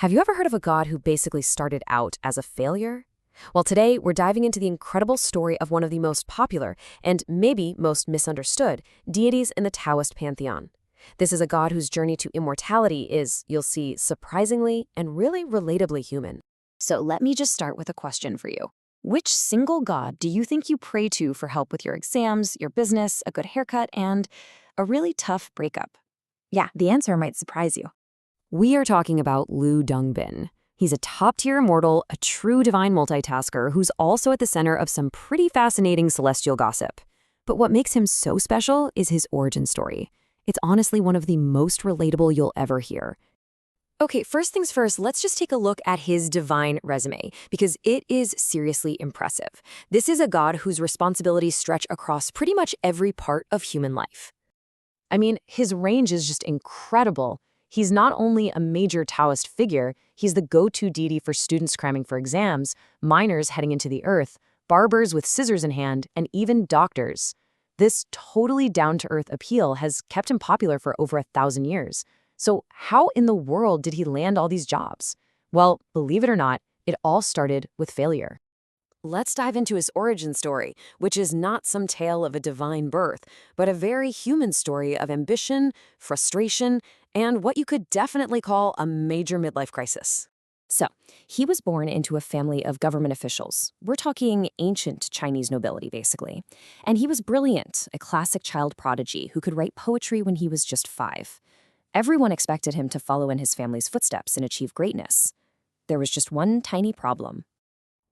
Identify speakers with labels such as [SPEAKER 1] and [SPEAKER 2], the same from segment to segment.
[SPEAKER 1] Have you ever heard of a god who basically started out as a failure? Well, today we're diving into the incredible story of one of the most popular and maybe most misunderstood deities in the Taoist pantheon. This is a god whose journey to immortality is, you'll see, surprisingly and really relatably human.
[SPEAKER 2] So let me just start with a question for you. Which single god do you think you pray to for help with your exams, your business, a good haircut, and a really tough breakup? Yeah, the answer might surprise you.
[SPEAKER 1] We are talking about Lu Dongbin. He's a top-tier immortal, a true divine multitasker who's also at the center of some pretty fascinating celestial gossip. But what makes him so special is his origin story. It's honestly one of the most relatable you'll ever hear. Okay, first things first, let's just take a look at his divine resume, because it is seriously impressive. This is a god whose responsibilities stretch across pretty much every part of human life. I mean, his range is just incredible. He's not only a major Taoist figure, he's the go-to deity for students cramming for exams, miners heading into the earth, barbers with scissors in hand, and even doctors. This totally down-to-earth appeal has kept him popular for over 1,000 years. So how in the world did he land all these jobs? Well, believe it or not, it all started with failure. Let's dive into his origin story, which is not some tale of a divine birth, but a very human story of ambition, frustration, and what you could definitely call a major midlife crisis.
[SPEAKER 2] So, he was born into a family of government officials. We're talking ancient Chinese nobility, basically. And he was brilliant, a classic child prodigy who could write poetry when he was just 5. Everyone expected him to follow in his family's footsteps and achieve greatness. There was just one tiny problem.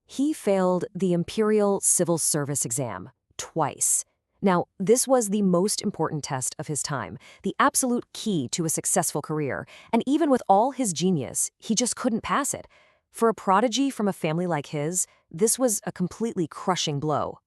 [SPEAKER 1] He failed the Imperial Civil Service exam twice. Now, this was the most important test of his time, the absolute key to a successful career, and even with all his genius, he just couldn't pass it. For a prodigy from a family like his, this was a completely crushing blow.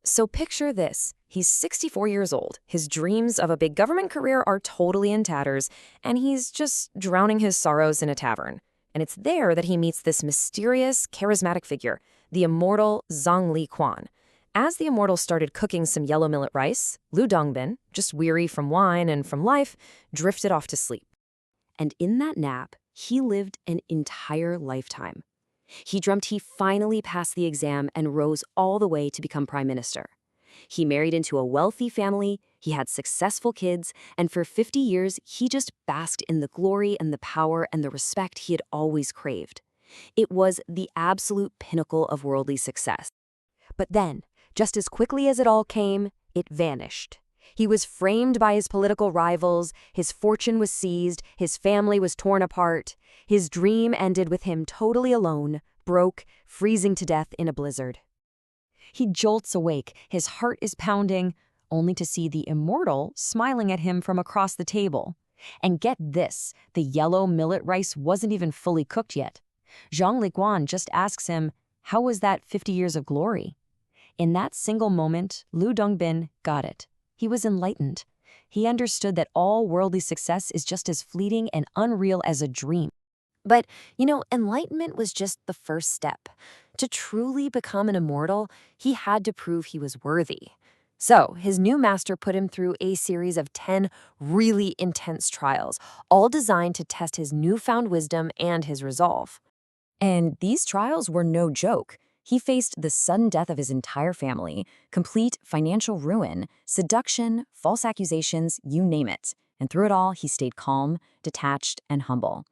[SPEAKER 1] So picture this. He's 64 years old, his dreams of a big government career are totally in tatters, and he's just drowning his sorrows in a tavern. And it's there that he meets this mysterious, charismatic figure, the immortal Zhang Liquan. As the immortal started cooking some yellow millet rice, Lu Dongbin, just weary from wine and from life, drifted off to sleep. And in that nap, he lived an entire lifetime. He dreamt he finally passed the exam and rose all the way to become prime minister. He married into a wealthy family, he had successful kids, and for 50 years, he just basked in the glory and the power and the respect he had always craved. It was the absolute pinnacle of worldly success. But then, just as quickly as it all came, it vanished. He was framed by his political rivals, his fortune was seized, his family was torn apart. His dream ended with him totally alone, broke, freezing to death in a blizzard. He jolts awake, his heart is pounding, only to see the immortal smiling at him from across the table. And get this, the yellow millet rice wasn't even fully cooked yet. Zhang Liquan just asks him, how was that 50 years of glory? In that single moment, Lu Dongbin got it. He was enlightened. He understood that all worldly success is just as fleeting and unreal as a dream. But, enlightenment was just the first step. To truly become an immortal, he had to prove he was worthy. So, his new master put him through a series of 10 really intense trials, all designed to test his newfound wisdom and his resolve. And these trials were no joke. He faced the sudden death of his entire family, complete financial ruin, seduction, false accusations, you name it. And through it all, he stayed calm, detached, and humble.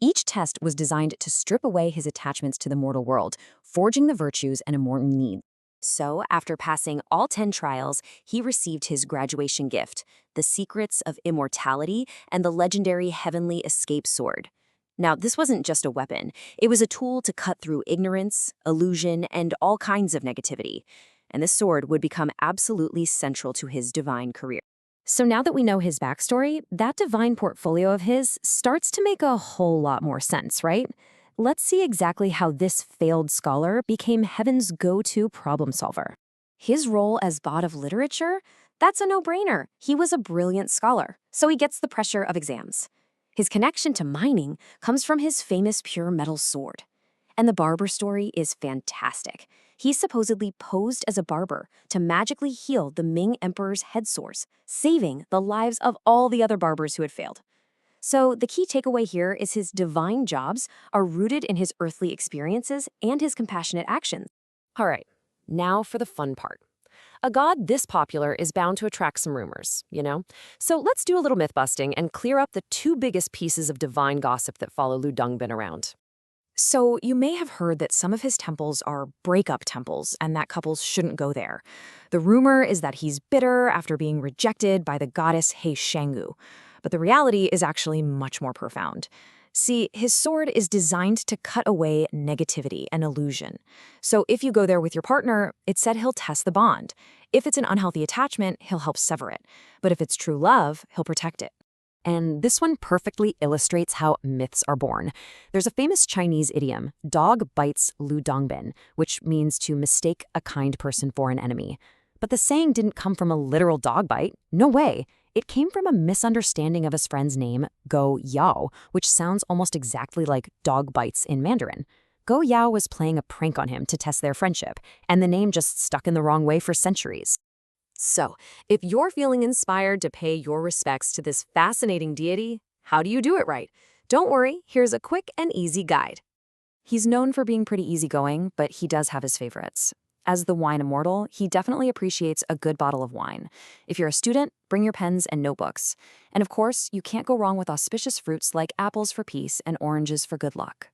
[SPEAKER 1] Each test was designed to strip away his attachments to the mortal world, forging the virtues and immortal needs. So, after passing all 10 trials, he received his graduation gift, the secrets of immortality and the legendary heavenly escape sword. Now, this wasn't just a weapon. It was a tool to cut through ignorance, illusion, and all kinds of negativity. And this sword would become absolutely central to his divine career. So now that we know his backstory, that divine portfolio of his starts to make a whole lot more sense, right? Let's see exactly how this failed scholar became heaven's go-to problem solver. His role as god of literature? That's a no-brainer. He was a brilliant scholar, so he gets the pressure of exams. His connection to mining comes from his famous pure metal sword. And the barber story is fantastic. He supposedly posed as a barber to magically heal the Ming Emperor's head sores, saving the lives of all the other barbers who had failed.
[SPEAKER 2] So, the key takeaway here is his divine jobs are rooted in his earthly experiences and his compassionate actions.
[SPEAKER 1] All right, now for the fun part. A god this popular is bound to attract some rumors, you know? So let's do a little myth busting and clear up the two biggest pieces of divine gossip that follow Lu Dongbin around.
[SPEAKER 2] So, you may have heard that some of his temples are breakup temples and that couples shouldn't go there. The rumor is that he's bitter after being rejected by the goddess He Shangu. But the reality is actually much more profound. See, his sword is designed to cut away negativity and illusion. So, if you go there with your partner, it's said he'll test the bond. If it's an unhealthy attachment, he'll help sever it. But if it's true love, he'll protect it.
[SPEAKER 1] And this one perfectly illustrates how myths are born. There's a famous Chinese idiom, dog bites Lu Dongbin, which means to mistake a kind person for an enemy. But the saying didn't come from a literal dog bite. No way. It came from a misunderstanding of his friend's name, Go Yao, which sounds almost exactly like dog bites in Mandarin. Go Yao was playing a prank on him to test their friendship, and the name just stuck in the wrong way for centuries. So, if you're feeling inspired to pay your respects to this fascinating deity, how do you do it right? Don't worry, here's a quick and easy guide.
[SPEAKER 2] He's known for being pretty easygoing, but he does have his favorites. As the wine immortal, he definitely appreciates a good bottle of wine. If you're a student, bring your pens and notebooks. And of course, you can't go wrong with auspicious fruits like apples for peace and oranges for good luck.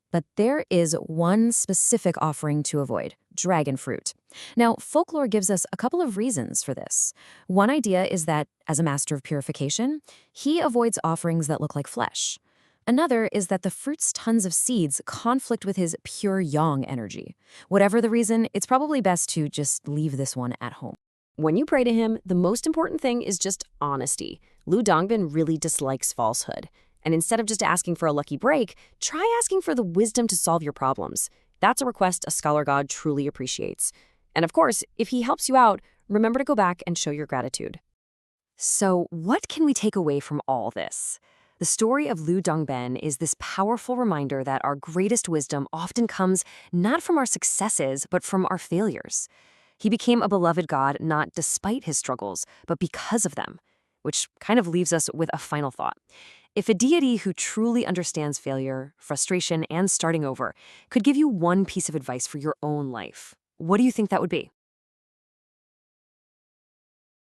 [SPEAKER 2] But there is one specific offering to avoid: dragon fruit. Now, folklore gives us a couple of reasons for this. One idea is that, as a master of purification, he avoids offerings that look like flesh. Another is that the fruit's tons of seeds conflict with his pure yang energy. Whatever the reason, it's probably best to just leave this one at home.
[SPEAKER 1] When you pray to him, the most important thing is just honesty. Lu Dongbin really dislikes falsehood. And instead of just asking for a lucky break, try asking for the wisdom to solve your problems. That's a request a scholar god truly appreciates. And of course, if he helps you out, remember to go back and show your gratitude. So, what can we take away from all this? The story of Lu Dongbin is this powerful reminder that our greatest wisdom often comes not from our successes, but from our failures. He became a beloved god not despite his struggles, but because of them, which kind of leaves us with a final thought. If a deity who truly understands failure, frustration, and starting over could give you one piece of advice for your own life, what do you think that would be?